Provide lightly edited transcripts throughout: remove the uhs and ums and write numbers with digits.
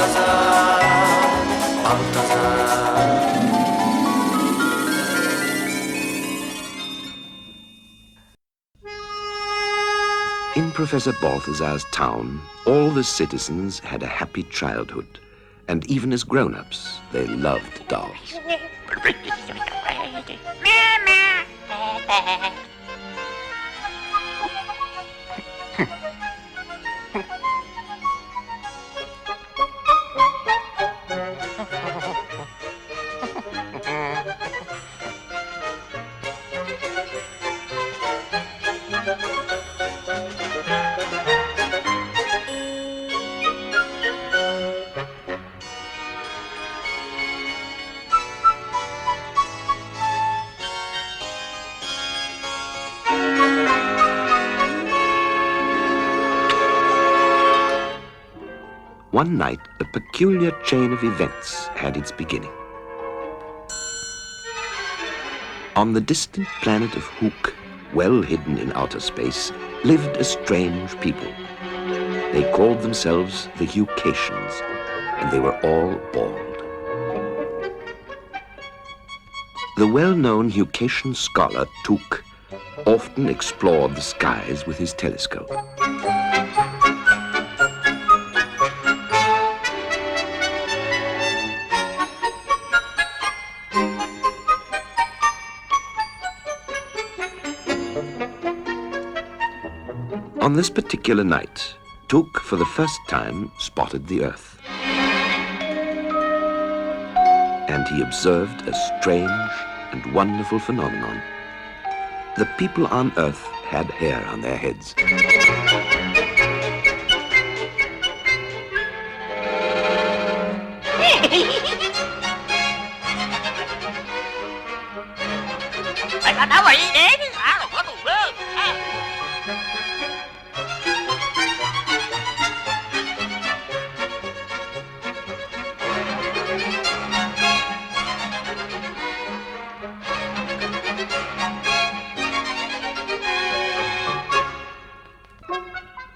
Balthazar, Balthazar. In Professor Balthazar's town, all the citizens had a happy childhood, and even as grown-ups, they loved dolls. One night, a peculiar chain of events had its beginning. On the distant planet of Hook, well hidden in outer space, lived a strange people. They called themselves the Hucations, and they were all bald. The well-known Hucation scholar, Took, often explored the skies with his telescope. On this particular night, Took for the first time spotted the Earth. And he observed a strange and wonderful phenomenon. The people on Earth had hair on their heads.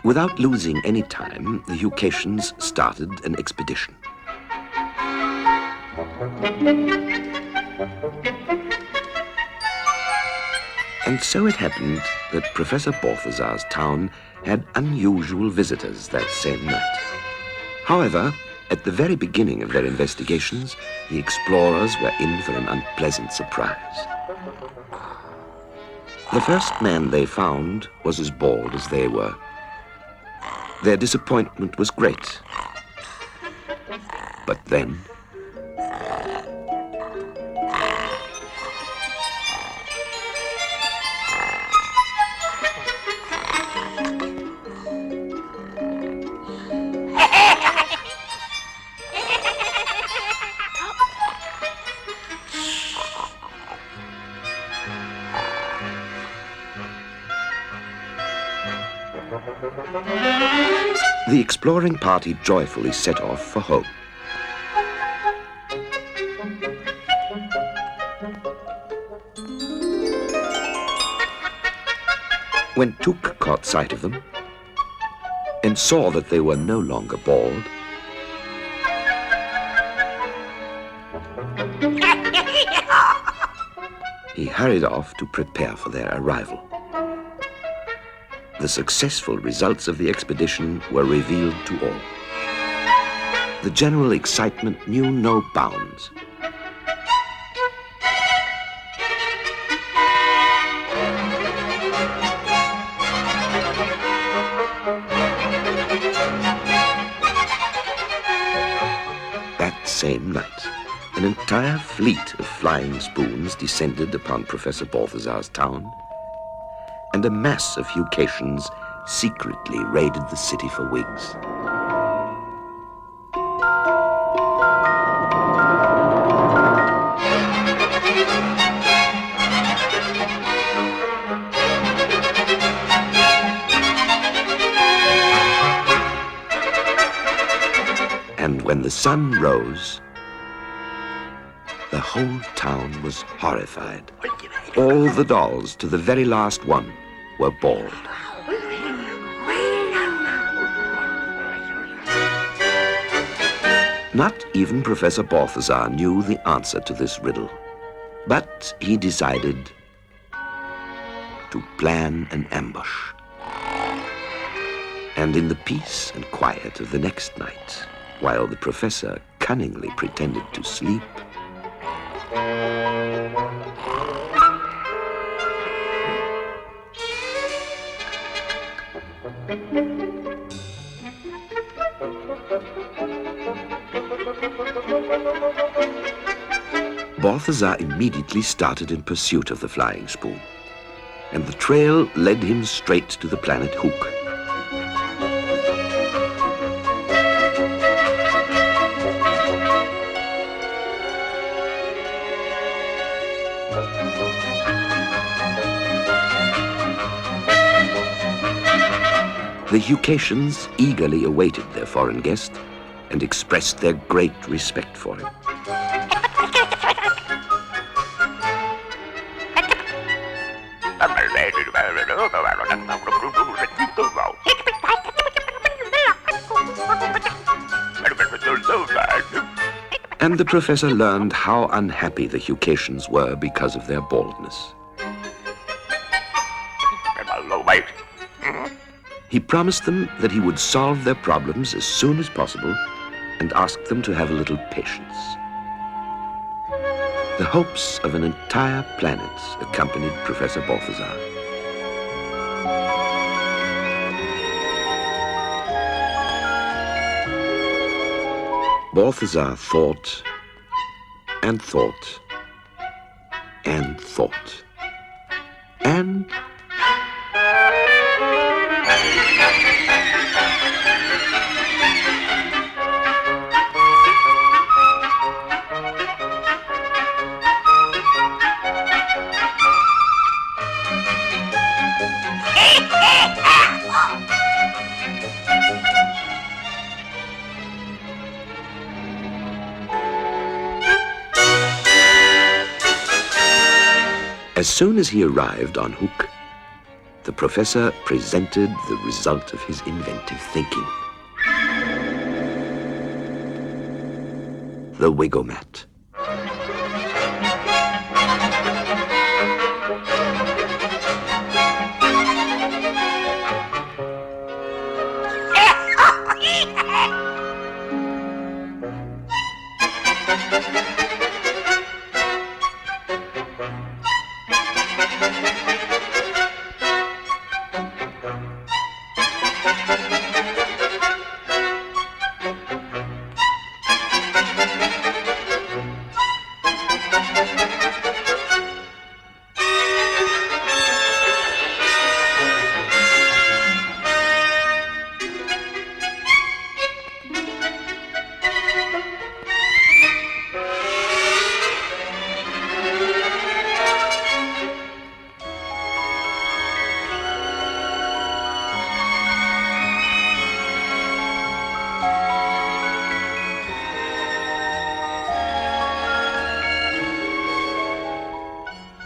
Without losing any time, the Hucations started an expedition. And so it happened that Professor Balthazar's town had unusual visitors that same night. However, at the very beginning of their investigations, the explorers were in for an unpleasant surprise. The first man they found was as bald as they were. Their disappointment was great. But then... The exploring party joyfully set off for home. When Took caught sight of them and saw that they were no longer bald, he hurried off to prepare for their arrival. The successful results of the expedition were revealed to all. The general excitement knew no bounds. That same night, an entire fleet of flying spoons descended upon Professor Balthazar's town, and a mass of Hucations secretly raided the city for wigs. And when the sun rose, the whole town was horrified. All the dolls, to the very last one, were bald. Not even Professor Balthazar knew the answer to this riddle, but he decided to plan an ambush. And in the peace and quiet of the next night, while the professor cunningly pretended to sleep, Balthazar immediately started in pursuit of the flying spoon, and the trail led him straight to the planet Hook. The Hukatians eagerly awaited their foreign guest and expressed their great respect for him. And the professor learned how unhappy the Hukatians were because of their baldness. He promised them that he would solve their problems as soon as possible and asked them to have a little patience. The hopes of an entire planet accompanied Professor Balthazar. Balthazar thought and thought and thought. And as soon as he arrived on Hook, the professor presented the result of his inventive thinking. The Wigomat.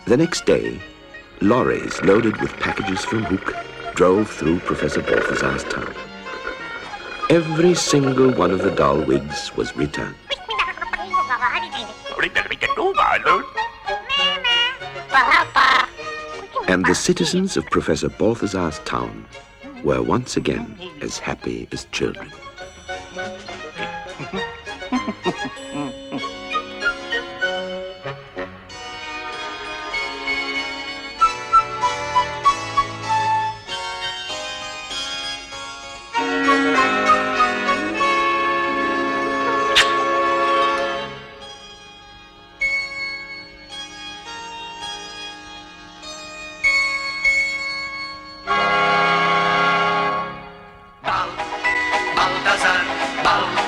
The next day, lorries loaded with packages from Hook drove through Professor Balthazar's town. Every single one of the doll wigs was returned. And the citizens of Professor Balthazar's town were once again as happy as children. Balthazar, Balthazar.